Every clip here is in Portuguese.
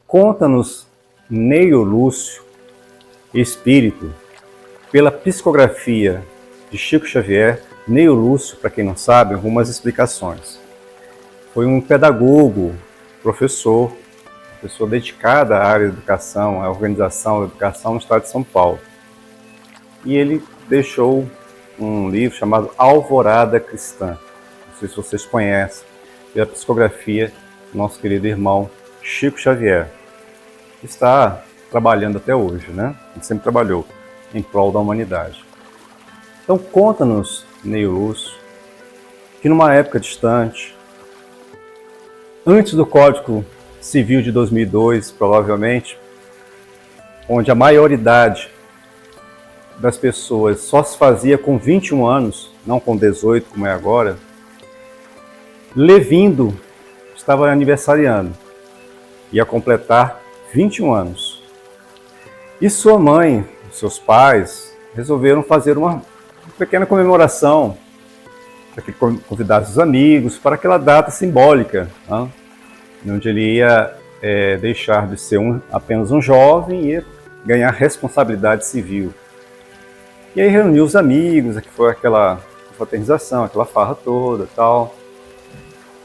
Conta-nos Neio Lúcio, espírito, pela psicografia de Chico Xavier. Neio Lúcio, para quem não sabe, algumas explicações. Foi um pedagogo, professor, pessoa dedicada à área de educação, à organização da educação no estado de São Paulo. E ele deixou um livro chamado Alvorada Cristã. Não sei se vocês conhecem, pela psicografia do nosso querido irmão Chico Xavier. Está trabalhando até hoje, né? Ele sempre trabalhou em prol da humanidade. Então conta-nos, Neio Lúcio, que numa época distante, antes do Código Civil de 2002, provavelmente, onde a maioridade das pessoas só se fazia com 21 anos, não com 18 como é agora, Levindo estava aniversariando, ia completar 21 anos. E sua mãe, seus pais, resolveram fazer uma pequena comemoração, para que convidasse os amigos, para aquela data simbólica, né? Onde ele ia deixar de ser apenas um jovem e ia ganhar responsabilidade civil. E aí reuniu os amigos, que foi aquela fraternização, aquela farra toda, tal.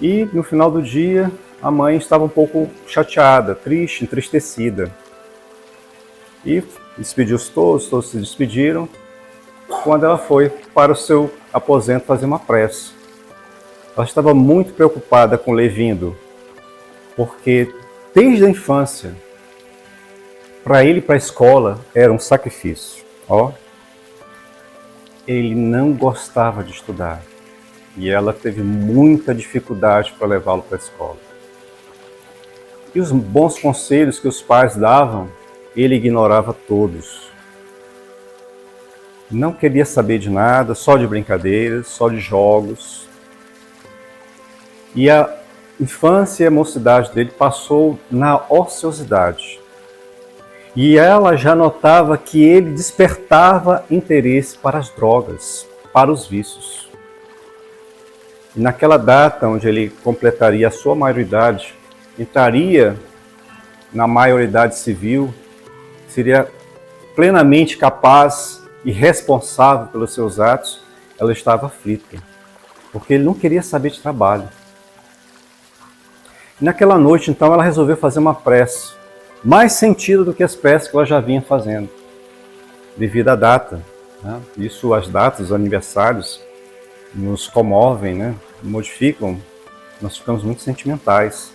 E no final do dia, a mãe estava um pouco chateada, triste, entristecida. E despediu-se todos se despediram, quando ela foi para o seu aposento fazer uma prece. Ela estava muito preocupada com Levindo, porque desde a infância, para ele ir para a escola era um sacrifício. Ele não gostava de estudar e ela teve muita dificuldade para levá-lo para a escola. E os bons conselhos que os pais davam, ele ignorava todos. Não queria saber de nada, só de brincadeiras, só de jogos. E a infância e a mocidade dele passou na ociosidade. E ela já notava que ele despertava interesse para as drogas, para os vícios. E naquela data, onde ele completaria a sua maioridade, entraria na maioridade civil, seria plenamente capaz e responsável pelos seus atos, ela estava aflita, porque ele não queria saber de trabalho. E naquela noite, então, ela resolveu fazer uma prece, mais sentido do que as preces que ela já vinha fazendo, devido à data, né? Isso, as datas, os aniversários, nos comovem, né? Modificam, nós ficamos muito sentimentais,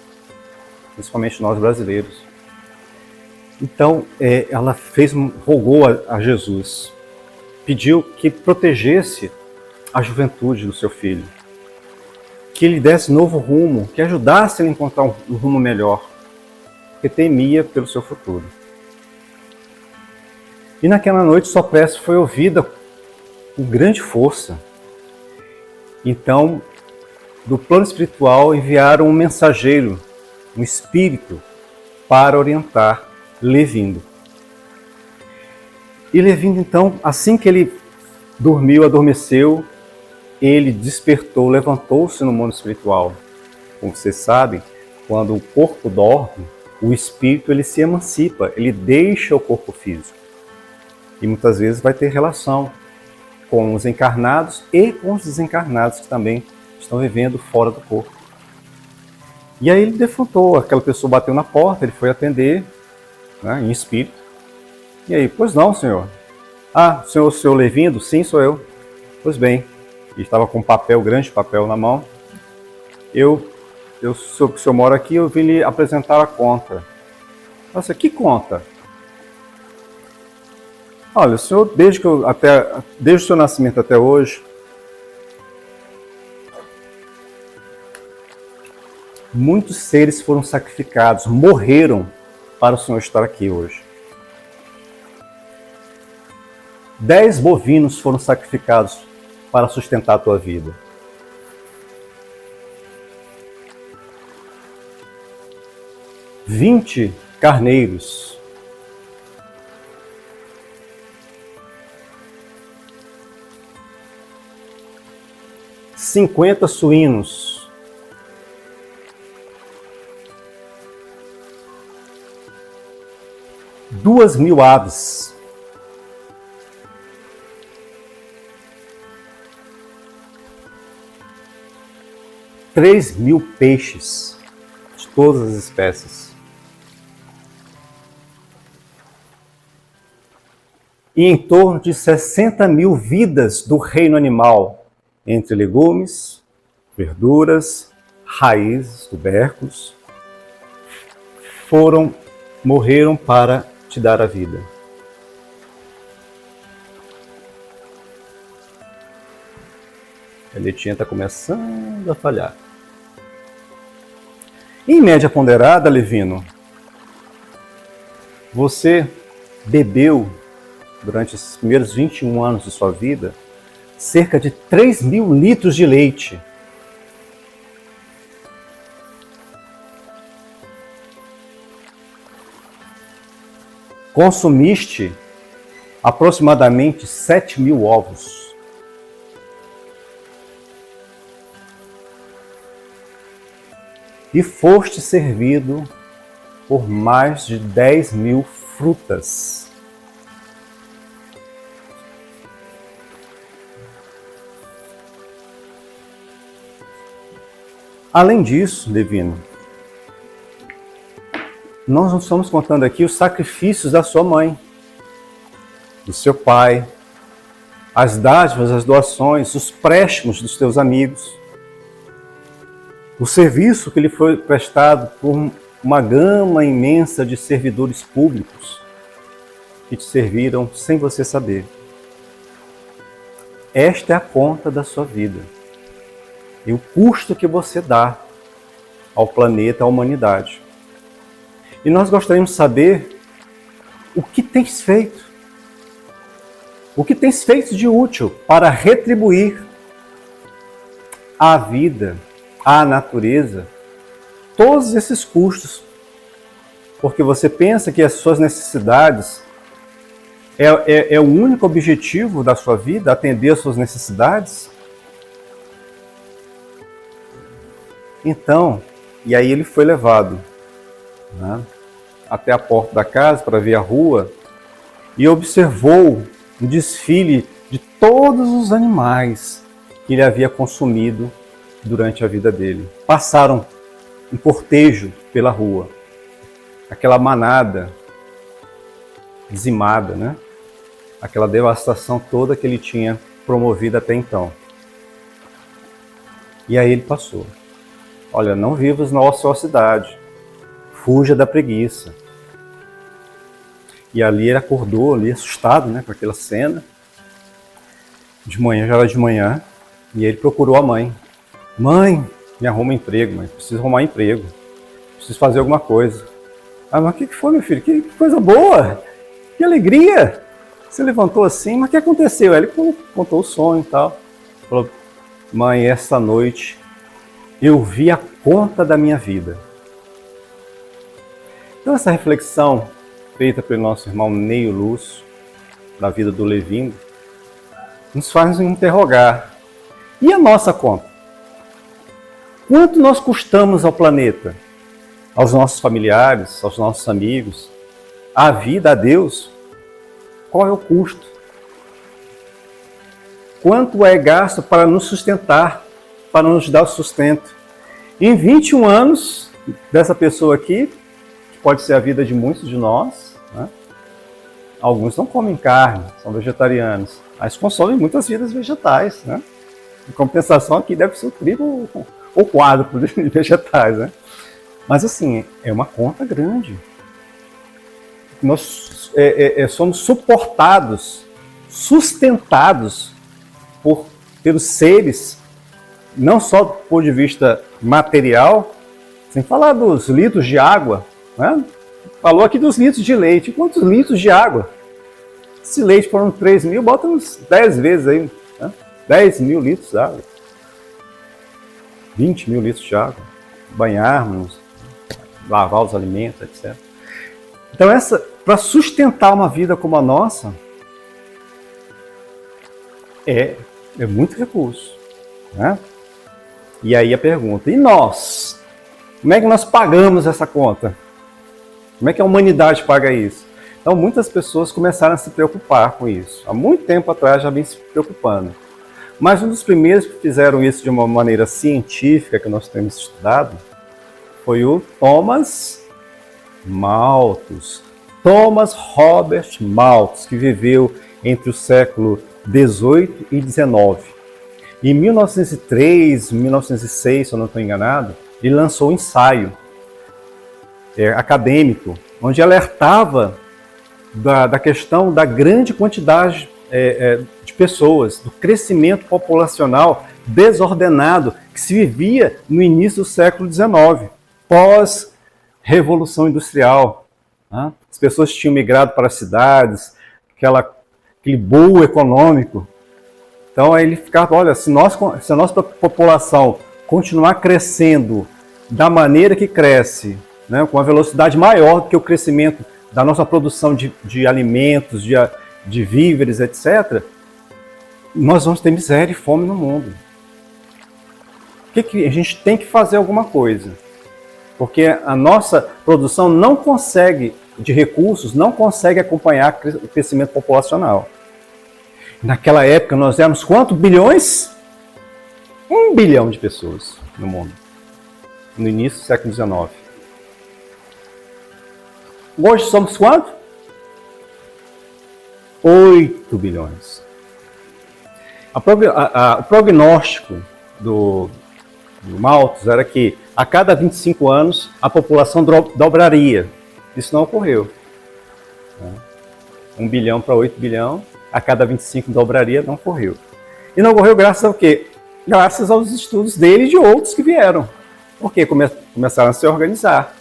principalmente nós brasileiros. Então, ela rogou a Jesus, pediu que protegesse a juventude do seu filho, que ele desse novo rumo, que ajudasse ele a encontrar um rumo melhor, porque temia pelo seu futuro. E naquela noite sua prece foi ouvida com grande força. Então, do plano espiritual enviaram um mensageiro, um espírito, para orientar Levindo. E Levindo, então, assim que ele adormeceu, ele despertou, levantou-se no mundo espiritual. Como vocês sabem, quando o corpo dorme, o espírito ele se emancipa, ele deixa o corpo físico. E muitas vezes vai ter relação com os encarnados e com os desencarnados que também estão vivendo fora do corpo. E aí ele defrontou, aquela pessoa bateu na porta, ele foi atender, né, em espírito. E aí, pois não, senhor. Ah, o senhor Levindo? Sim, sou eu. Pois bem. E estava com um grande papel na mão. O senhor mora aqui, eu vim lhe apresentar a conta. Nossa, que conta? Olha, o senhor, desde o seu nascimento até hoje, muitos seres foram sacrificados, morreram para o senhor estar aqui hoje. 10 bovinos foram sacrificados para sustentar a tua vida. 20 carneiros. 50 suínos. 2.000 aves. Três mil peixes de todas as espécies. E em torno de 60.000 vidas do reino animal, entre legumes, verduras, raízes, tubérculos, morreram para te dar a vida. A letinha está começando a falhar. Em média ponderada, Levino, você bebeu, durante esses primeiros 21 anos de sua vida, cerca de 3.000 litros de leite. Consumiste aproximadamente 7.000 ovos. E foste servido por mais de 10.000 frutas. Além disso, Levino, nós não estamos contando aqui os sacrifícios da sua mãe, do seu pai, as dádivas, as doações, os préstimos dos teus amigos, o serviço que lhe foi prestado por uma gama imensa de servidores públicos que te serviram sem você saber. Esta é a conta da sua vida. E o custo que você dá ao planeta, à humanidade. E nós gostaríamos de saber o que tens feito. O que tens feito de útil para retribuir à vida, à natureza, todos esses custos. Porque você pensa que as suas necessidades é o único objetivo da sua vida, atender às suas necessidades? Então, e aí ele foi levado, né, até a porta da casa para ver a rua e observou um desfile de todos os animais que ele havia consumido durante a vida dele. Passaram um cortejo pela rua, aquela manada dizimada, né? Aquela devastação toda que ele tinha promovido até então. E aí ele passou. Olha, não vivas na ociosidade, fuja da preguiça. E ali ele acordou, ali assustado, né, com aquela cena. De manhã, já era de manhã, e ele procurou a mãe. Mãe, me arruma emprego, mãe, preciso arrumar emprego, preciso fazer alguma coisa. Ah, mas o que foi, meu filho? Que coisa boa, que alegria. Você levantou assim, mas o que aconteceu? Aí ele contou o sonho e tal. Falou, mãe, essa noite eu vi a conta da minha vida. Então essa reflexão feita pelo nosso irmão Neio Lúcio, da vida do Levino, nos faz interrogar. E a nossa conta? Quanto nós custamos ao planeta? Aos nossos familiares, aos nossos amigos? À vida, a Deus? Qual é o custo? Quanto é gasto para nos sustentar, para nos dar o sustento? Em 21 anos dessa pessoa aqui, que pode ser a vida de muitos de nós, né? Alguns não comem carne, são vegetarianos, mas consomem muitas vidas vegetais, né? Em compensação, aqui deve ser o triplo ou quádruplo de vegetais, né? Mas assim, é uma conta grande. Nós somos suportados, sustentados pelos seres, não só do ponto de vista material, sem falar dos litros de água, né? Falou aqui dos litros de leite. Quantos litros de água? Se leite foram 3.000, bota uns 10 vezes aí, né? 10.000 litros de água. 20.000 litros de água. Banharmos, lavar os alimentos, etc. Então, para sustentar uma vida como a nossa, é muito recurso, né? E aí a pergunta, e nós? Como é que nós pagamos essa conta? Como é que a humanidade paga isso? Então muitas pessoas começaram a se preocupar com isso. Há muito tempo atrás já vem se preocupando. Mas um dos primeiros que fizeram isso de uma maneira científica, que nós temos estudado, foi o Thomas Malthus. Thomas Robert Malthus, que viveu entre o século XVIII e XIX. Em 1903, 1906, se eu não estou enganado, ele lançou um ensaio acadêmico, onde alertava da questão da grande quantidade de pessoas, do crescimento populacional desordenado que se vivia no início do século XIX, pós-revolução industrial. Né? As pessoas tinham migrado para as cidades, aquele boom econômico. Então aí ele ficava, olha, se a nossa população continuar crescendo da maneira que cresce, né, com uma velocidade maior do que o crescimento da nossa produção de alimentos, de víveres, etc., nós vamos ter miséria e fome no mundo. A gente tem que fazer alguma coisa, porque a nossa produção não consegue, de recursos, não consegue acompanhar o crescimento populacional. Naquela época nós éramos quantos bilhões? 1 bilhão de pessoas no mundo, no início do século XIX. Hoje somos quanto? 8 bilhões. O prognóstico do Malthus era que a cada 25 anos a população dobraria. Isso não ocorreu. 1 bilhão para 8 bilhão, a cada 25 dobraria, não ocorreu. E não ocorreu graças ao quê? Graças aos estudos dele e de outros que vieram. Porque começaram a se organizar.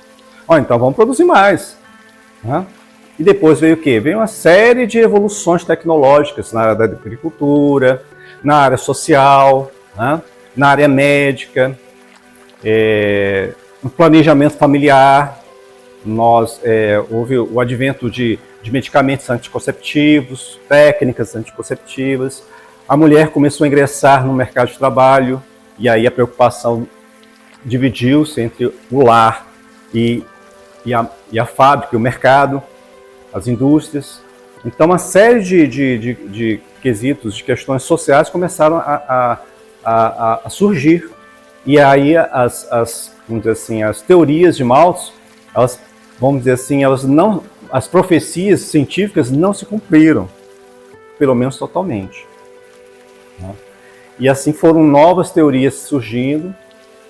Então vamos produzir mais. E depois veio o quê? Veio uma série de evoluções tecnológicas na área da agricultura, na área social, na área médica, no planejamento familiar. Houve o advento de medicamentos anticonceptivos, técnicas anticonceptivas. A mulher começou a ingressar no mercado de trabalho e aí a preocupação dividiu-se entre o lar e a fábrica, o mercado, as indústrias. Então, uma série de quesitos, de questões sociais começaram a surgir. E aí, vamos dizer assim, as teorias de Malthus, vamos dizer assim, as profecias científicas não se cumpriram, pelo menos totalmente. E assim foram novas teorias surgindo,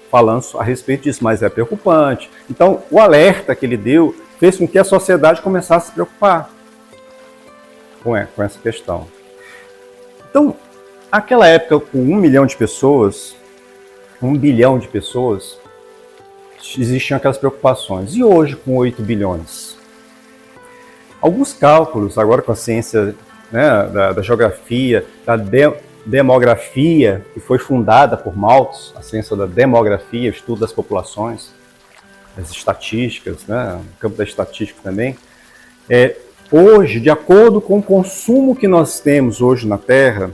falando a respeito disso, mas é preocupante. Então, o alerta que ele deu fez com que a sociedade começasse a se preocupar com essa questão. Então, naquela época, com 1 milhão de pessoas, 1 bilhão de pessoas, existiam aquelas preocupações. E hoje, com 8 bilhões? Alguns cálculos, agora com a ciência, né, da geografia, da demografia, que foi fundada por Malthus, a ciência da demografia, o estudo das populações, as estatísticas, né, no campo da estatística também. Hoje, de acordo com o consumo que nós temos hoje na Terra,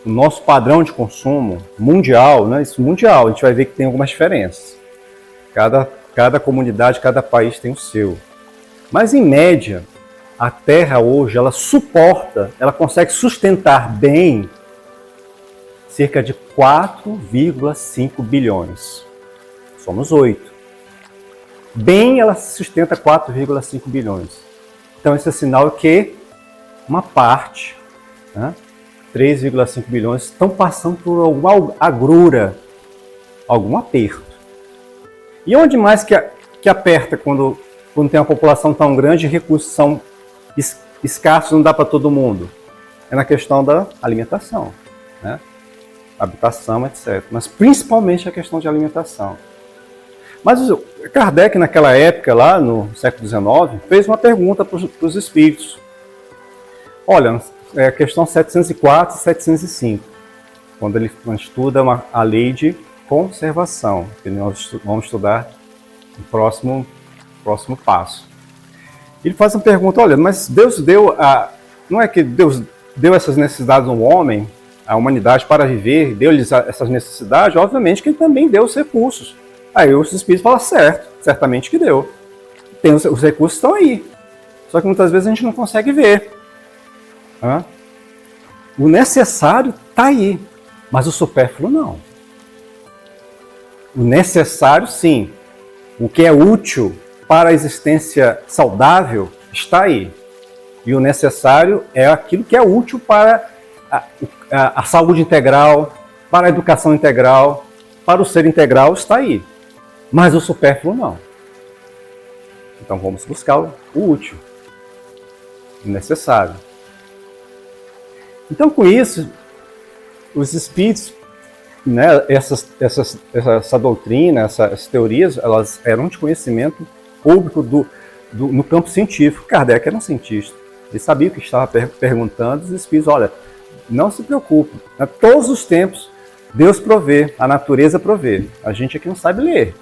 o nosso padrão de consumo mundial, né, isso mundial, a gente vai ver que tem algumas diferenças. Cada comunidade, cada país tem o seu. Mas, em média, a Terra hoje, ela consegue sustentar bem cerca de 4,5 bilhões. Somos 8. Bem, ela sustenta 4,5 bilhões. Então, esse é sinal que uma parte, 3,5 bilhões, estão passando por alguma agrura, algum aperto. E onde mais que aperta quando tem uma população tão grande e recursos são escassos, não dá para todo mundo? É na questão da alimentação, né? Habitação, etc. Mas principalmente a questão de alimentação. Mas Kardec, naquela época, lá no século XIX, fez uma pergunta para os espíritos. Olha, é a questão 704 e 705, quando ele estuda a lei de conservação, que nós vamos estudar no próximo passo. Ele faz uma pergunta, olha, mas Deus não é que Deus deu essas necessidades ao homem, à humanidade para viver, deu-lhes essas necessidades? Obviamente que ele também deu os recursos. Aí os espíritos falam, certamente que deu. Os recursos estão aí. Só que muitas vezes a gente não consegue ver. Tá? O necessário está aí, mas o supérfluo não. O necessário, sim. O que é útil para a existência saudável está aí. E o necessário é aquilo que é útil para a saúde integral, para a educação integral, para o ser integral, está aí. Mas o supérfluo não. Então vamos buscar o útil, o necessário. Então com isso, os espíritos, né, essa doutrina, essas teorias, elas eram de conhecimento público no campo científico. Kardec era um cientista. Ele sabia o que estava perguntando. Os espíritos, olha, não se preocupe. A todos os tempos, Deus provê, a natureza provê. A gente aqui não sabe ler,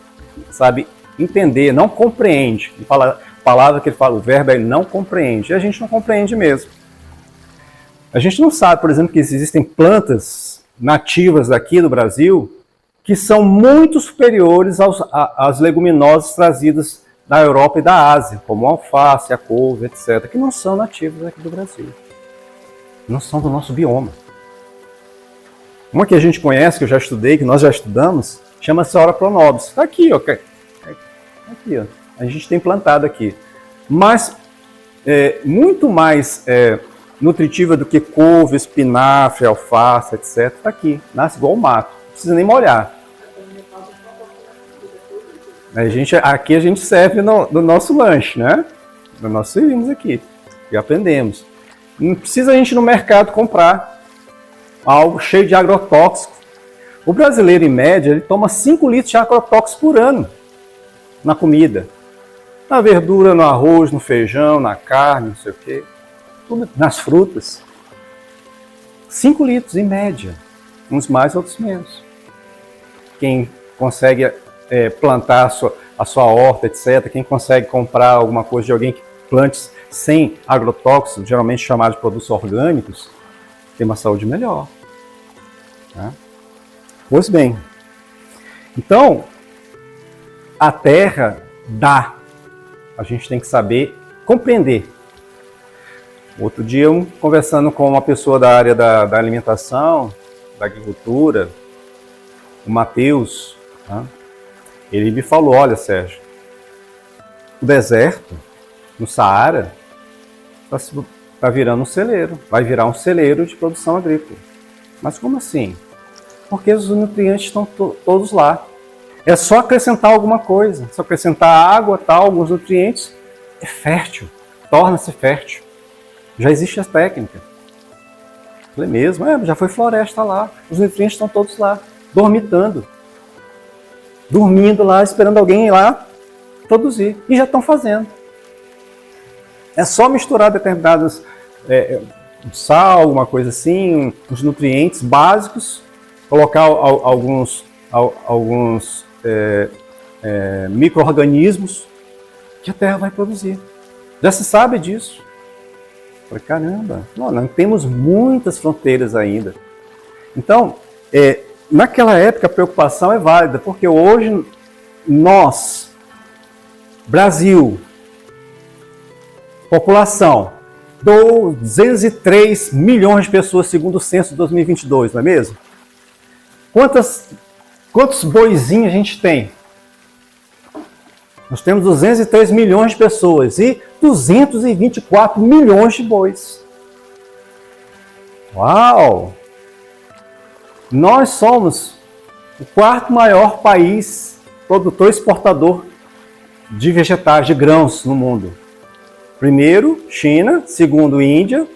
sabe entender, não compreende. A palavra que ele fala, o verbo é não compreende. E a gente não compreende mesmo. A gente não sabe, por exemplo, que existem plantas nativas daqui do Brasil que são muito superiores às leguminosas trazidas da Europa e da Ásia, como a alface, a couve, etc., que não são nativas aqui do Brasil. Não são do nosso bioma. Uma que a gente conhece, que eu já estudei, que nós já estudamos, chama-se Ora pronobis. Está aqui, ó. Aqui, ó. A gente tem plantado aqui. Mas muito mais nutritiva do que couve, espinafre, alface, etc. Está aqui. Nasce igual o mato. Não precisa nem molhar. Aqui a gente serve no nosso lanche, né? Nós servimos aqui e aprendemos. Não precisa a gente ir no mercado comprar algo cheio de agrotóxico. O brasileiro, em média, ele toma 5 litros de agrotóxico por ano na comida. Na verdura, no arroz, no feijão, na carne, não sei o quê. Tudo, nas frutas. 5 litros, em média. Uns mais, outros menos. Quem consegue plantar a sua horta, etc. Quem consegue comprar alguma coisa de alguém que plante sem agrotóxicos, geralmente chamado de produtos orgânicos, tem uma saúde melhor. Né? Pois bem, então, a terra dá. A gente tem que saber compreender. Outro dia, eu conversando com uma pessoa da área da alimentação, da agricultura, o Matheus, né? Ele me falou, olha, Sérgio, o deserto, no Saara, está virando um celeiro. Vai virar um celeiro de produção agrícola. Mas como assim? Porque os nutrientes estão todos lá. É só acrescentar alguma coisa. Só acrescentar água, tal, alguns nutrientes. É fértil. Torna-se fértil. Já existe a técnica. Falei mesmo, já foi floresta lá. Os nutrientes estão todos lá, dormitando. Dormindo lá, esperando alguém ir lá produzir. E já estão fazendo. É só misturar determinadas sal, alguma coisa assim, os nutrientes básicos, colocar alguns micro-organismos que a terra vai produzir. Já se sabe disso. Falei, caramba, nós temos muitas fronteiras ainda. Então, naquela época a preocupação é válida, porque hoje nós, Brasil, população, 203 milhões de pessoas segundo o censo de 2022, não é mesmo? Quantos boizinhos a gente tem? Nós temos 203 milhões de pessoas e 224 milhões de bois. Uau! Nós somos o 4º maior país produtor e exportador de vegetais, de grãos no mundo. Primeiro, China. Segundo, Índia.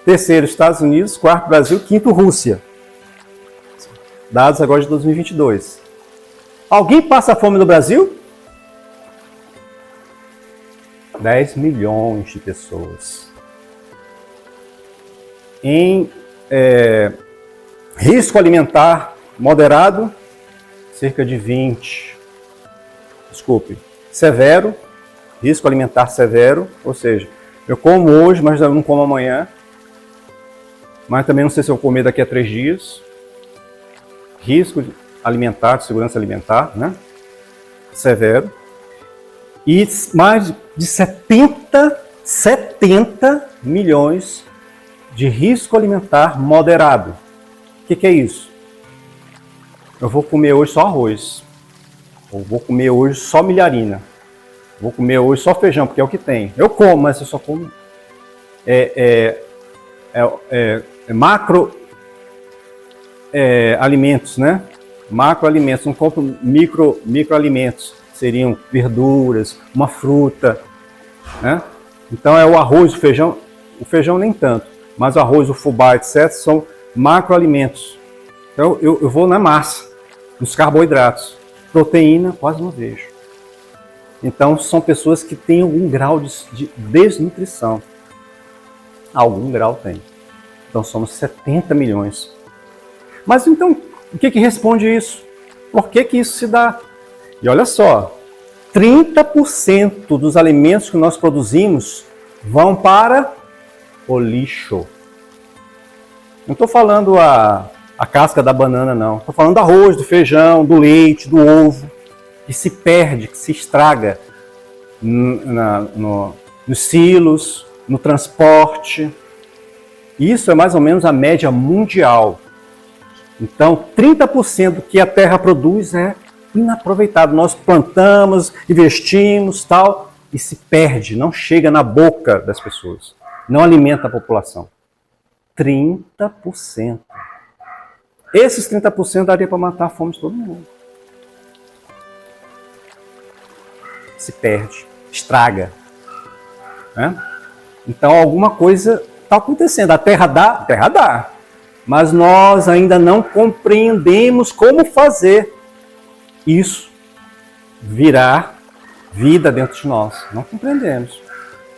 Terceiro, Estados Unidos. Quarto, Brasil. Quinto, Rússia. Dados agora de 2022. Alguém passa fome no Brasil? 10 milhões de pessoas. Em risco alimentar moderado, cerca de 20. Desculpe, severo, risco alimentar severo, ou seja, eu como hoje, mas eu não como amanhã. Mas também não sei se eu vou comer daqui a 3 dias. Risco alimentar, de segurança alimentar, né? Severo. E mais de 70 70 milhões de risco alimentar moderado. O que é isso? Eu vou comer hoje só arroz. Ou vou comer hoje só milharina. Vou comer hoje só feijão, porque é o que tem. Eu como, mas eu só como macro alimentos, né? Macroalimentos, não compro microalimentos. Seriam verduras, uma fruta, né? Então é o arroz, o feijão nem tanto, mas o arroz, o fubá, etc. são macroalimentos. Então eu vou na massa, nos carboidratos. Proteína quase não vejo. Então são pessoas que têm algum grau de desnutrição. Algum grau tem. Então somos 70 milhões. Mas então, o que responde isso? Por que isso se dá? E olha só, 30% dos alimentos que nós produzimos vão para o lixo. Não estou falando a casca da banana, não. Estou falando do arroz, do feijão, do leite, do ovo, que se perde, que se estraga nos silos, no transporte. Isso é mais ou menos a média mundial. Então, 30% que a terra produz é inaproveitado. Nós plantamos, investimos, tal, e se perde, não chega na boca das pessoas. Não alimenta a população. 30%. Esses 30% daria para matar a fome de todo mundo. Se perde, estraga. Né? Então, alguma coisa está acontecendo. A terra dá. Mas nós ainda não compreendemos como fazer isso virar vida dentro de nós. Não compreendemos.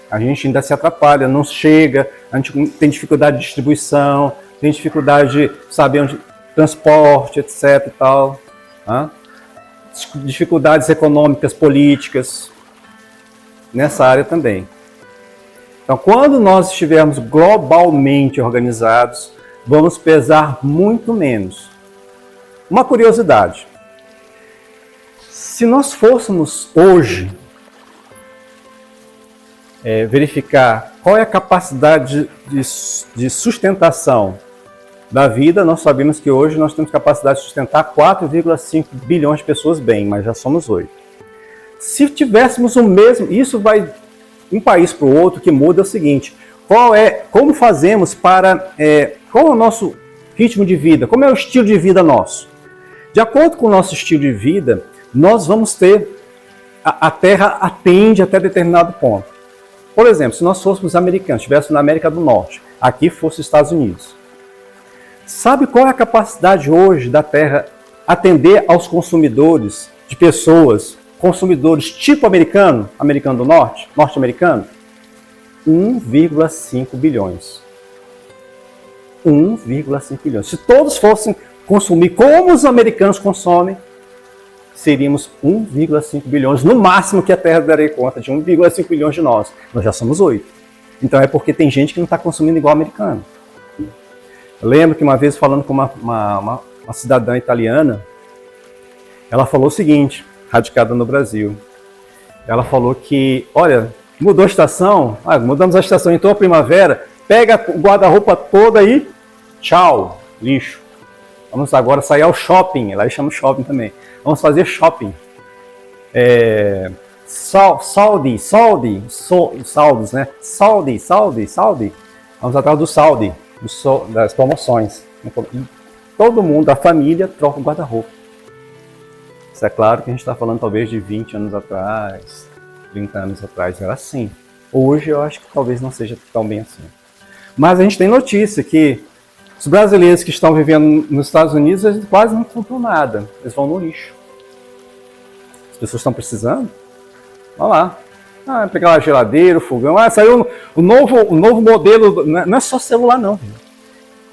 A gente ainda se atrapalha, não chega, a gente tem dificuldade de distribuição, tem dificuldade de saber onde transporte, etc. e tal. Dificuldades econômicas, políticas, nessa área também. Então, quando nós estivermos globalmente organizados, vamos pesar muito menos. Uma curiosidade. Se nós fôssemos hoje verificar qual é a capacidade de sustentação da vida, nós sabemos que hoje nós temos capacidade de sustentar 4,5 bilhões de pessoas bem, mas já somos 8. Se tivéssemos o mesmo, isso vai um país para o outro, que muda é o seguinte, como fazemos para, qual é o nosso ritmo de vida, como é o estilo de vida nosso? De acordo com o nosso estilo de vida, nós vamos ter, a Terra atende até determinado ponto. Por exemplo, se nós fôssemos americanos, estivéssemos na América do Norte, aqui fosse os Estados Unidos. Sabe qual é a capacidade hoje da Terra atender aos consumidores, de pessoas, consumidores tipo americano, americano do Norte, norte-americano? 1,5 bilhões. 1,5 bilhões. Se todos fossem consumir como os americanos consomem, seríamos 1,5 bilhões, no máximo que a Terra daria conta de 1,5 bilhões de nós. Nós já somos 8. Então é porque tem gente que não está consumindo igual americano. Eu lembro que uma vez falando com uma cidadã italiana, ela falou o seguinte, radicada no Brasil. Ela falou que, olha, mudou a estação, mudamos a estação, entrou a primavera, pega o guarda-roupa todo aí, tchau, lixo. Vamos agora sair ao shopping, lá eles chamam shopping também. Vamos fazer shopping. Saldos, né? Saldi. Vamos atrás do saldi, das promoções. Todo mundo, a família, troca o guarda-roupa. Isso é claro que a gente está falando talvez de 20 anos atrás, 30 anos atrás, era assim. Hoje eu acho que talvez não seja tão bem assim. Mas a gente tem notícia que os brasileiros que estão vivendo nos Estados Unidos, eles quase não compram nada. Eles vão no lixo. As pessoas estão precisando? Vão lá. Pegar uma geladeira, o fogão. Saiu o novo modelo. Não é só celular, não.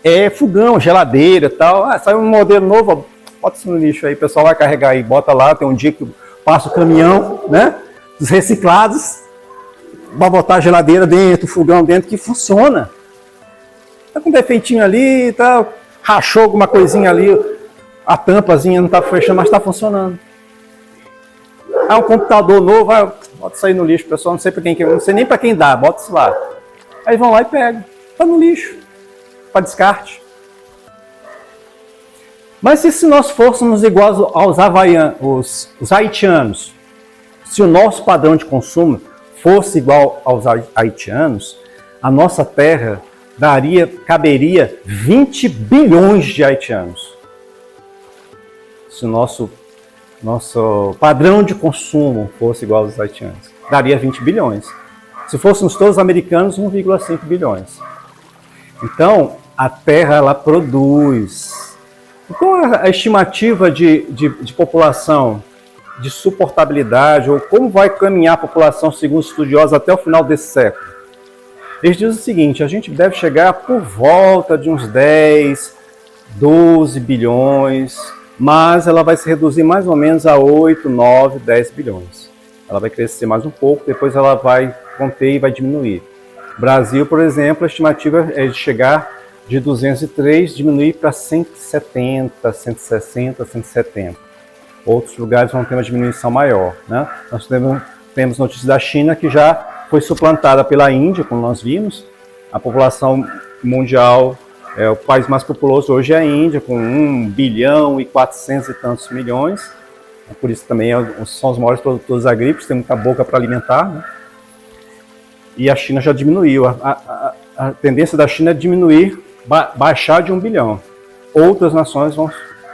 É fogão, geladeira e tal. Saiu um modelo novo, bota isso no lixo aí. O pessoal vai carregar aí, bota lá. Tem um dia que passa o caminhão, né? Dos reciclados. Vai botar a geladeira dentro, o fogão dentro, que funciona. Tá com um defeitinho ali, tá, rachou alguma coisinha ali, a tampazinha não tá fechando, mas está funcionando. Um computador novo, Bota isso aí no lixo, pessoal, não sei para quem, não sei nem para quem dá, bota isso lá. Aí vão lá e pegam. Está no lixo, para descarte. Mas e se nós fôssemos iguais aos havaianos, os haitianos? Se o nosso padrão de consumo fosse igual aos haitianos, a nossa terra caberia 20 bilhões de haitianos. Se o nosso padrão de consumo fosse igual aos haitianos, daria 20 bilhões. Se fôssemos todos americanos, 1,5 bilhões. Então, a terra, ela produz. Qual é a estimativa de população, de suportabilidade, ou como vai caminhar a população, segundo os estudiosos, até o final desse século? Eles dizem o seguinte: a gente deve chegar por volta de uns 10, 12 bilhões, mas ela vai se reduzir mais ou menos a 8, 9, 10 bilhões. Ela vai crescer mais um pouco, depois ela vai conter e vai diminuir. Brasil, por exemplo, a estimativa é de chegar de 203, diminuir para 170, 160, 170. Outros lugares vão ter uma diminuição maior, né? Nós temos notícias da China que já foi suplantada pela Índia, como nós vimos. A população mundial, o país mais populoso hoje é a Índia, com 1 bilhão e 400 e tantos milhões. Por isso também são os maiores produtores agrícolas, tem muita boca para alimentar, né? E a China já diminuiu. A tendência da China é diminuir, baixar de 1 bilhão. Outras nações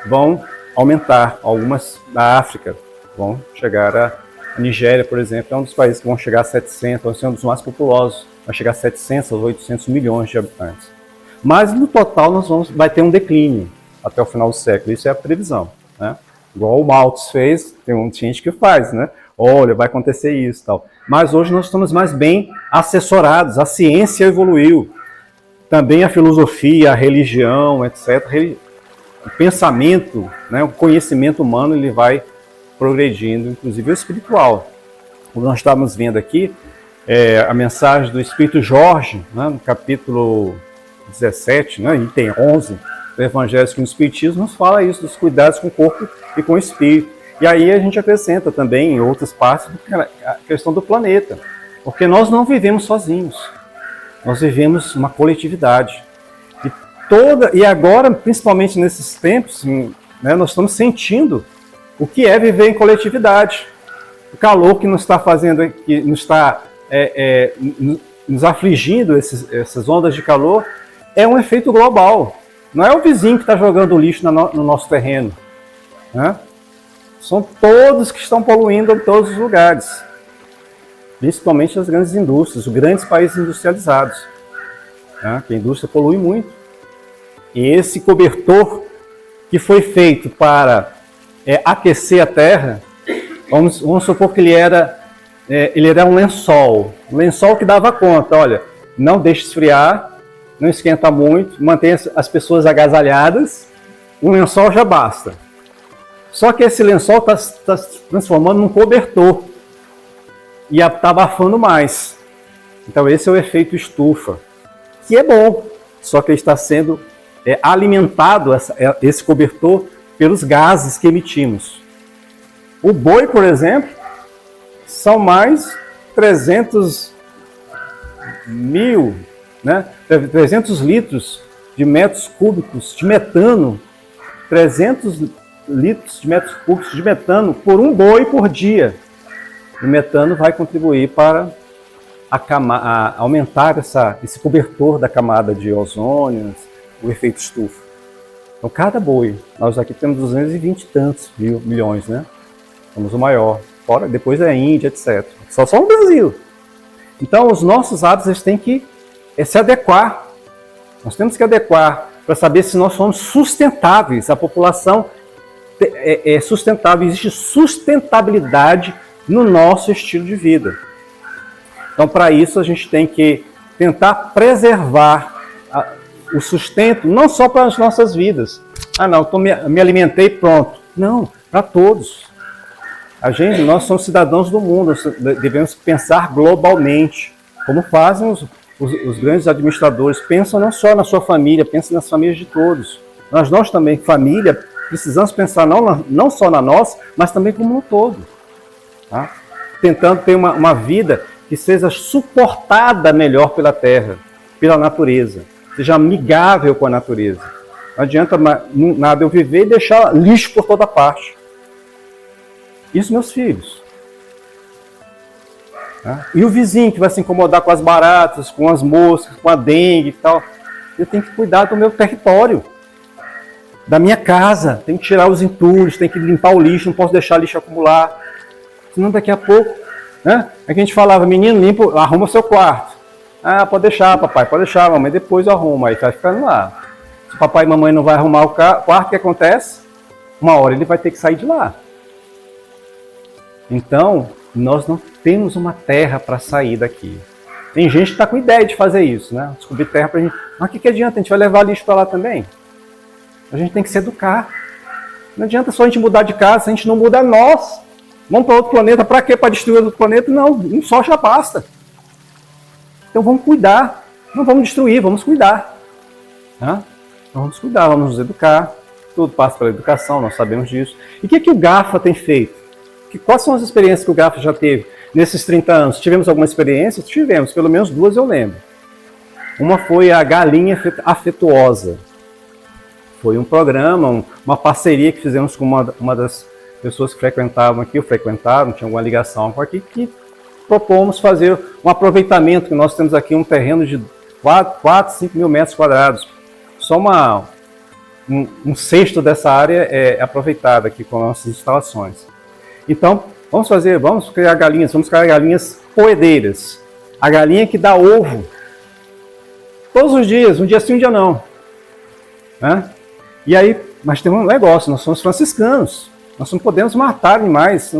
vão aumentar. Algumas da África vão chegar a Nigéria, por exemplo, é um dos países que vão chegar a 700, vai ser um dos mais populosos, vai chegar a 700 a 800 milhões de habitantes. Mas no total vai ter um declínio até o final do século, isso é a previsão, né? Igual o Malthus fez, tem gente que faz, né? Olha, vai acontecer isso e tal. Mas hoje nós estamos mais bem assessorados, a ciência evoluiu, também a filosofia, a religião, etc. O pensamento, né, o conhecimento humano, ele vai progredindo, inclusive o espiritual. Como nós estávamos vendo aqui, a mensagem do Espírito Jorge, né, no capítulo 17, né, item 11, do Evangelho segundo o Espiritismo, nos fala isso, dos cuidados com o corpo e com o espírito. E aí a gente acrescenta também em outras partes a questão do planeta, porque nós não vivemos sozinhos, nós vivemos uma coletividade. E agora, principalmente nesses tempos, né, nós estamos sentindo o que é viver em coletividade. O calor que nos está fazendo, que nos está nos afligindo, essas ondas de calor, é um efeito global. Não é o vizinho que está jogando lixo no nosso terreno, né? São todos que estão poluindo em todos os lugares, principalmente as grandes indústrias, os grandes países industrializados, né? Que a indústria polui muito. E esse cobertor que foi feito para aquecer a terra, vamos supor que ele era um lençol que dava conta, olha, não deixe esfriar, não esquenta muito, mantenha as pessoas agasalhadas, um lençol já basta. Só que esse lençol está se transformando num cobertor e está abafando mais. Então esse é o efeito estufa, que é bom, só que ele está sendo alimentado, esse cobertor, pelos gases que emitimos. O boi, por exemplo, são mais 300 mil, né? 300 litros de metros cúbicos de metano, 300 litros de metros cúbicos de metano por um boi por dia. O metano vai contribuir para aumentar esse cobertor da camada de ozônio, o efeito estufa. Então, cada boi, nós aqui temos 220 e tantos milhões, né? Somos o maior. Fora, depois é a Índia, etc. Só no Brasil. Então, os nossos hábitos eles têm que se adequar. Nós temos que adequar para saber se nós somos sustentáveis. A população é sustentável, existe sustentabilidade no nosso estilo de vida. Então, para isso, a gente tem que tentar preservar o sustento, não só para as nossas vidas. Ah, não, me alimentei, pronto. Não, para todos. Nós somos cidadãos do mundo, devemos pensar globalmente, como fazem os grandes administradores. Pensam não só na sua família, pensam nas famílias de todos. Nós também, família, precisamos pensar não só na nossa, mas também como um todo. Tá? tentando ter uma vida que seja suportada melhor pela terra, pela natureza, seja amigável com a natureza. Não adianta nada eu viver e deixar lixo por toda parte. Isso meus filhos. Tá? E o vizinho que vai se incomodar com as baratas, com as moscas, com a dengue e tal. Eu tenho que cuidar do meu território, da minha casa. Tenho que tirar os entulhos, tenho que limpar o lixo, não posso deixar lixo acumular. Senão daqui a pouco, né? É que a gente falava, menino, limpa, arruma o seu quarto. Ah, pode deixar, papai, pode deixar, mamãe, depois eu arrumo. Aí vai ficando lá. Se papai e mamãe não vai arrumar o quarto, o que acontece? Uma hora ele vai ter que sair de lá. Então, nós não temos uma terra para sair daqui. Tem gente que está com ideia de fazer isso, né? Descobrir terra para a gente. Mas o que adianta? A gente vai levar lixo para lá também? A gente tem que se educar. Não adianta só a gente mudar de casa, se a gente não muda nós. Vamos para outro planeta, para quê? Para destruir outro planeta? Não, um só já basta. Então vamos cuidar. Não vamos destruir, vamos cuidar. Tá? Então vamos cuidar, vamos nos educar. Tudo passa pela educação, nós sabemos disso. E o que o GAFA tem feito? Quais são as experiências que o GAFA já teve nesses 30 anos? Tivemos alguma experiência? Tivemos, pelo menos 2 eu lembro. Uma foi a Galinha Afetuosa. Foi um programa, uma parceria que fizemos com uma das pessoas que frequentavam aqui, ou frequentaram, tinha alguma ligação com aqui, que propomos fazer um aproveitamento, que nós temos aqui um terreno de 4, 5 mil metros quadrados. Só um sexto dessa área é aproveitada aqui com nossas instalações. Então, vamos criar galinhas poedeiras. A galinha que dá ovo. Todos os dias, um dia sim, um dia não. Né? E aí, mas tem um negócio, nós somos franciscanos. Nós não podemos matar animais.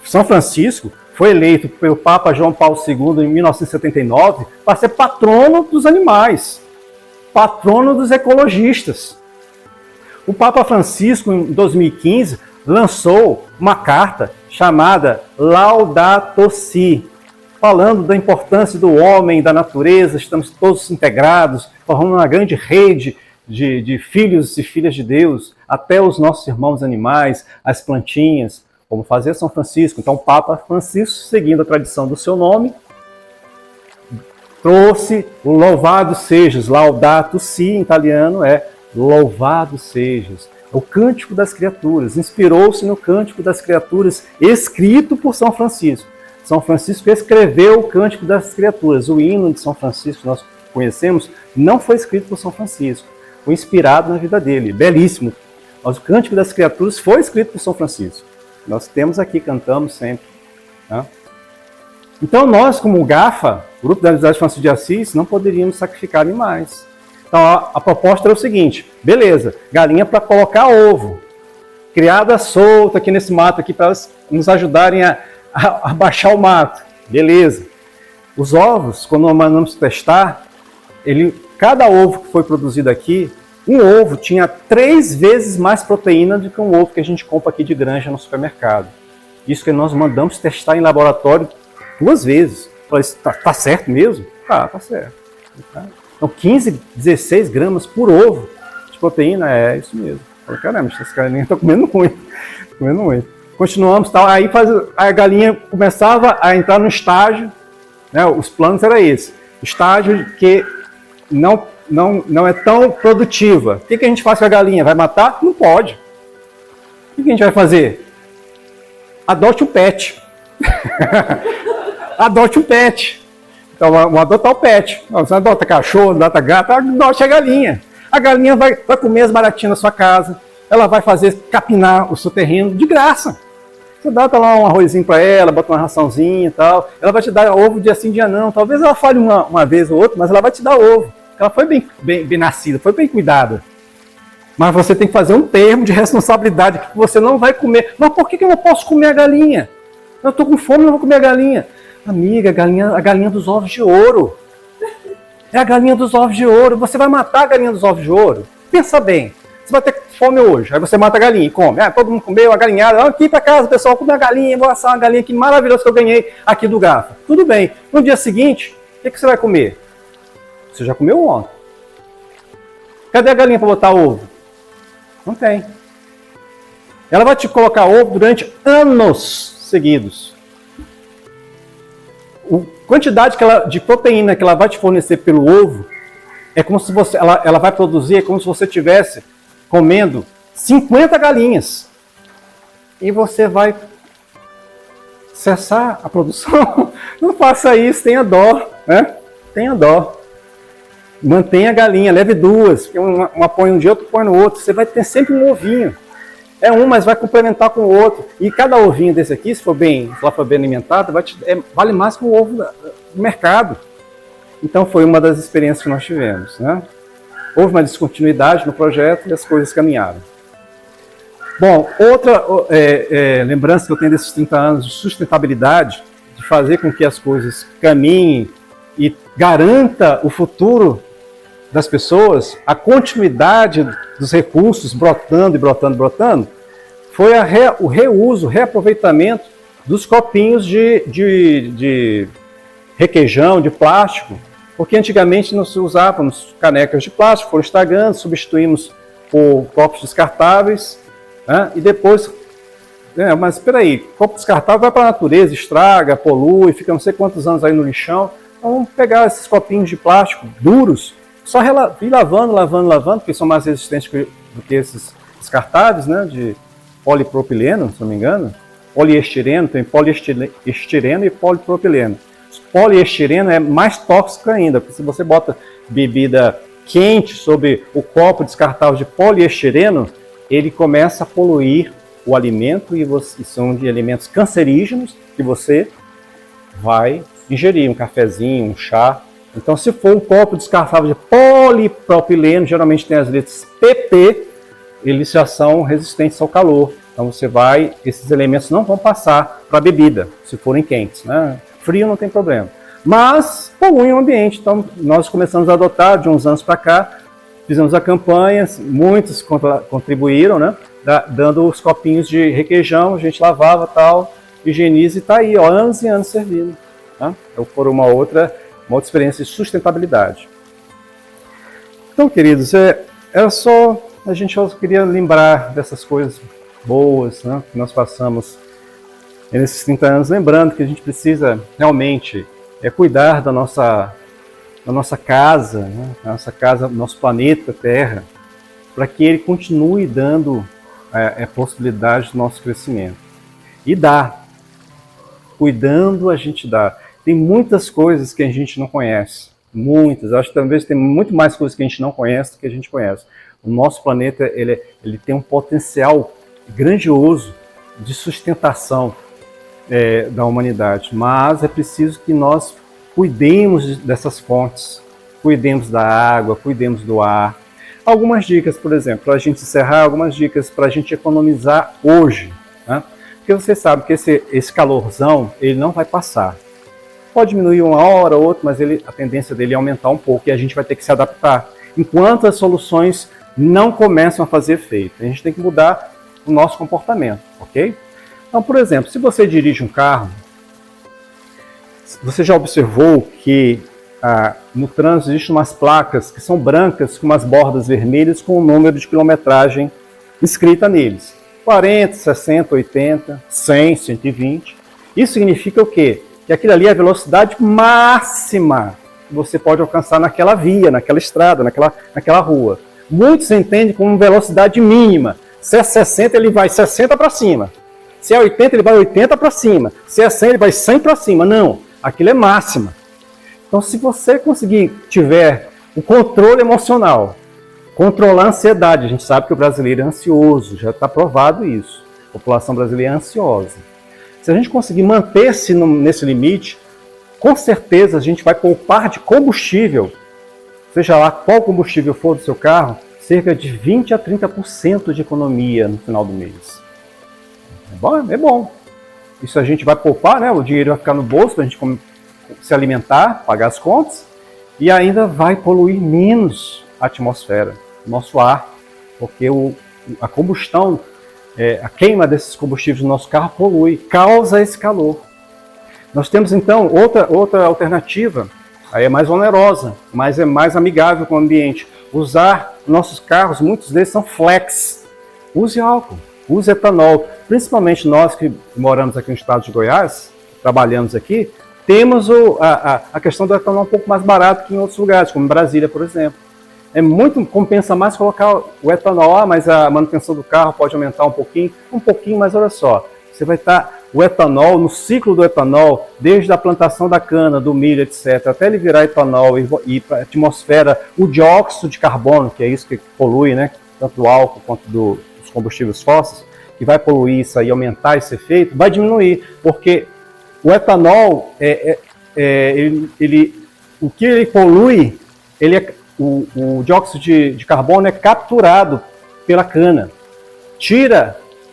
São Francisco foi eleito pelo Papa João Paulo II em 1979 para ser patrono dos animais, patrono dos ecologistas. O Papa Francisco, em 2015, lançou uma carta chamada Laudato Si, falando da importância do homem, da natureza, estamos todos integrados, formando uma grande rede de filhos e filhas de Deus, até os nossos irmãos animais, as plantinhas, como fazia São Francisco. Então o Papa Francisco, seguindo a tradição do seu nome, trouxe o Louvado Sejas, Laudato Si em italiano é Louvado Sejas. O Cântico das Criaturas, inspirou-se no Cântico das Criaturas, escrito por São Francisco. São Francisco escreveu o Cântico das Criaturas. O hino de São Francisco que nós conhecemos não foi escrito por São Francisco, foi inspirado na vida dele, belíssimo. Mas o Cântico das Criaturas foi escrito por São Francisco. Nós temos aqui, cantamos sempre. Tá? Então nós, como GAFA, Grupo da Amizade Francisco de Assis, não poderíamos sacrificar animais. Então a proposta era o seguinte, beleza, galinha para colocar ovo, criada solta aqui nesse mato aqui para elas nos ajudarem a baixar o mato, beleza. Os ovos, quando nós mandamos testar, cada ovo que foi produzido aqui, um ovo tinha 3 vezes mais proteína do que um ovo que a gente compra aqui de granja no supermercado. Isso que nós mandamos testar em laboratório 2 vezes. Falei, tá certo mesmo? Tá certo. Então 15, 16 gramas por ovo de proteína, é isso mesmo. Falei, caramba, essas galinhas estão comendo muito. Continuamos, tal. Aí a galinha começava a entrar no estágio, né, os planos eram esses. Estágio que não é tão produtiva. O que a gente faz com a galinha? Vai matar? Não pode. O que a gente vai fazer? Adote um pet. Adote um pet. Então, vamos adotar o pet. Você adota cachorro, adota gato, adote a galinha. A galinha vai comer as baratinhas na sua casa. Ela vai capinar o seu terreno de graça. Você dá lá um arrozinho para ela, bota uma raçãozinha e tal. Ela vai te dar ovo dia sim, dia não. Talvez ela falhe uma vez ou outra, mas ela vai te dar ovo. Ela foi bem nascida, foi bem cuidada. Mas você tem que fazer um termo de responsabilidade que você não vai comer. Mas por que eu não posso comer a galinha? Eu estou com fome, não vou comer a galinha. Amiga, a galinha dos ovos de ouro. É a galinha dos ovos de ouro. Você vai matar a galinha dos ovos de ouro? Pensa bem. Você vai ter fome hoje. Aí você mata a galinha e come. Todo mundo comeu a galinhada. Aqui para casa, pessoal, comer a galinha. Vou assar uma galinha que maravilhosa que eu ganhei aqui do GAFA. Tudo bem. No dia seguinte, o que você vai comer? Você já comeu ontem. Cadê a galinha para botar ovo? Não tem. Ela vai te colocar ovo durante anos seguidos. a quantidade de proteína que ela vai te fornecer pelo ovo é como se ela vai produzir, é como se você estivesse comendo 50 galinhas. E você vai cessar a produção. Não faça isso, tenha dó, né? Tenha dó. Mantenha a galinha, leve duas, porque uma põe um dia, outro põe no outro. Você vai ter sempre um ovinho. É um, mas vai complementar com o outro. E cada ovinho desse aqui, se ela for bem alimentado, vale mais que um ovo do mercado. Então foi uma das experiências que nós tivemos, né? Houve uma descontinuidade no projeto e as coisas caminharam. Bom, outra lembrança que eu tenho desses 30 anos de sustentabilidade, de fazer com que as coisas caminhem e garanta o futuro das pessoas, a continuidade dos recursos brotando e brotando e brotando, foi o reuso, o reaproveitamento dos copinhos de requeijão, de plástico, porque antigamente nós usávamos canecas de plástico, foram estragando, substituímos por copos descartáveis, né? E depois, mas espera aí, copo descartável vai para a natureza, estraga, polui, fica não sei quantos anos aí no lixão. Então vamos pegar esses copinhos de plástico duros, só ir lavando, porque são mais resistentes do que esses descartáveis, né, de polipropileno, se não me engano. Poliestireno, tem poliestireno e polipropileno. Poliestireno é mais tóxico ainda, porque se você bota bebida quente sobre o copo descartável de poliestireno, ele começa a poluir o alimento e são de alimentos cancerígenos que você vai ingerir, um cafezinho, um chá. Então, se for um copo descartável de polipropileno, geralmente tem as letras PP, eles já são resistentes ao calor. Então, esses elementos não vão passar para a bebida, se forem quentes, né? Frio não tem problema. Mas poluem o ambiente. Então, nós começamos a adotar de uns anos para cá, fizemos a campanha, muitos contribuíram, né? Dando os copinhos de requeijão, a gente lavava tal, higieniza e está aí, ó, anos e anos servindo. Tá? Então, foi uma outra experiência de sustentabilidade. Então, queridos, a gente só queria lembrar dessas coisas boas, né, que nós passamos nesses 30 anos, lembrando que a gente precisa realmente cuidar da nossa casa, né, nosso planeta Terra, para que ele continue dando a possibilidade do nosso crescimento. E dá. Cuidando, a gente dá. Tem muitas coisas que a gente não conhece. Muitas. Acho que talvez tem muito mais coisas que a gente não conhece do que a gente conhece. O nosso planeta ele tem um potencial grandioso de sustentação da humanidade. Mas é preciso que nós cuidemos dessas fontes. Cuidemos da água, cuidemos do ar. Algumas dicas, por exemplo, para a gente encerrar, algumas dicas para a gente economizar hoje. Né? Porque você sabe que esse calorzão, ele não vai passar. Pode diminuir uma hora ou outra, mas a tendência dele é aumentar um pouco e a gente vai ter que se adaptar. Enquanto as soluções não começam a fazer efeito, a gente tem que mudar o nosso comportamento, ok? Então, por exemplo, se você dirige um carro, você já observou que no trânsito existem umas placas que são brancas com umas bordas vermelhas com o número de quilometragem escrita neles. 40, 60, 80, 100, 120. Isso significa o quê? Que aquilo ali é a velocidade máxima que você pode alcançar naquela via, naquela estrada, naquela rua. Muitos entendem como velocidade mínima. Se é 60, ele vai 60 para cima. Se é 80, ele vai 80 para cima. Se é 100, ele vai 100 para cima. Não, aquilo é máxima. Então, se você tiver o controle emocional, controlar a ansiedade, a gente sabe que o brasileiro é ansioso, já está provado isso. A população brasileira é ansiosa. Se a gente conseguir manter-se nesse limite, com certeza a gente vai poupar de combustível, seja lá qual combustível for do seu carro, cerca de 20 a 30% de economia no final do mês. É bom. Isso a gente vai poupar, né? O dinheiro vai ficar no bolso para a gente se alimentar, pagar as contas, e ainda vai poluir menos a atmosfera, o nosso ar, porque a combustão, a queima desses combustíveis no nosso carro polui, causa esse calor. Nós temos então outra alternativa, aí é mais onerosa, mas é mais amigável com o ambiente. Usar nossos carros, muitos deles são flex. Use álcool, use etanol. Principalmente nós que moramos aqui no estado de Goiás, trabalhamos aqui, temos a questão do etanol um pouco mais barato que em outros lugares, como em Brasília, por exemplo. Compensa mais colocar o etanol, mas a manutenção do carro pode aumentar um pouquinho, mas olha só, você vai estar o etanol, no ciclo do etanol, desde a plantação da cana, do milho, etc., até ele virar etanol e para a atmosfera, o dióxido de carbono, que é isso que polui, né, tanto o álcool quanto dos combustíveis fósseis, que vai poluir isso aí, aumentar esse efeito, vai diminuir, porque o etanol, o que ele polui, o dióxido de carbono é capturado pela cana.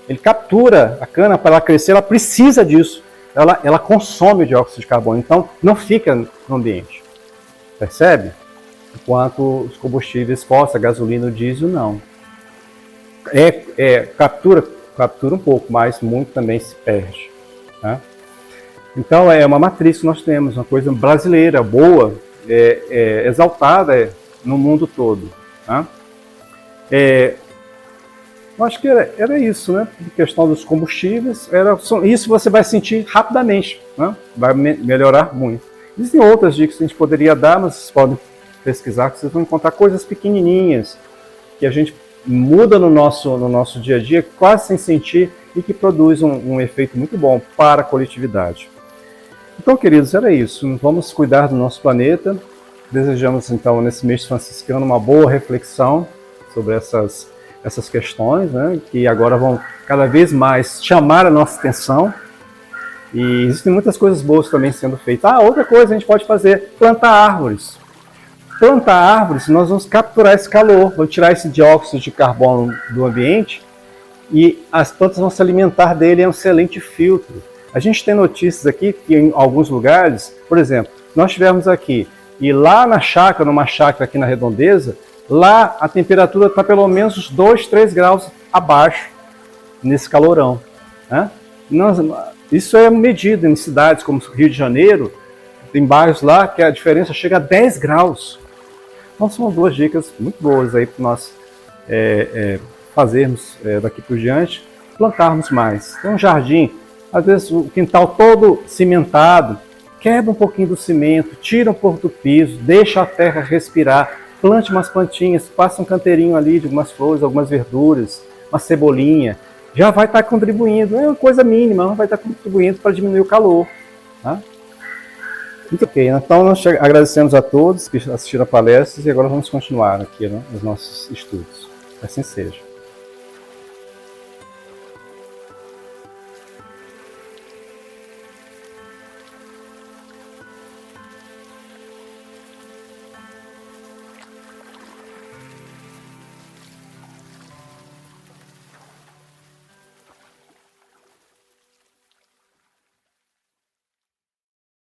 Ele captura a cana para ela crescer, ela precisa disso. Ela consome o dióxido de carbono, então não fica no ambiente. Percebe? Enquanto os combustíveis fósseis, a gasolina, o diesel, não. Captura um pouco, mas muito também se perde. Tá? Então é uma matriz que nós temos, uma coisa brasileira, boa, exaltada no mundo todo. Tá? Eu acho que era isso, né? A questão dos combustíveis, isso você vai sentir rapidamente, né? Vai melhorar muito. Existem outras dicas que a gente poderia dar, mas vocês podem pesquisar, que vocês vão encontrar coisas pequenininhas que a gente muda no nosso dia a dia, quase sem sentir, e que produz um efeito muito bom para a coletividade. Então, queridos, era isso. Vamos cuidar do nosso planeta. Desejamos, então, nesse mês franciscano, uma boa reflexão sobre essas questões, né, que agora vão cada vez mais chamar a nossa atenção. E existem muitas coisas boas também sendo feitas. Outra coisa a gente pode fazer, plantar árvores. Plantar árvores, nós vamos capturar esse calor, vamos tirar esse dióxido de carbono do ambiente e as plantas vão se alimentar dele, é um excelente filtro. A gente tem notícias aqui que em alguns lugares, por exemplo, nós tivemos aqui, e lá na chácara, numa chácara aqui na Redondeza, lá a temperatura está pelo menos uns 2, 3 graus abaixo, nesse calorão. Né? Isso é medido em cidades como Rio de Janeiro, tem bairros lá que a diferença chega a 10 graus. Então são 2 dicas muito boas aí para nós fazermos daqui por diante, plantarmos mais. Tem um jardim, às vezes o quintal todo cimentado, quebra um pouquinho do cimento, tira um pouco do piso, deixa a terra respirar, plante umas plantinhas, passa um canteirinho ali de algumas flores, algumas verduras, uma cebolinha, já vai estar contribuindo, é uma coisa mínima, mas vai estar contribuindo para diminuir o calor. Tá? Muito ok, então nós agradecemos a todos que assistiram a palestra e agora vamos continuar aqui, né, nos nossos estudos. Assim seja.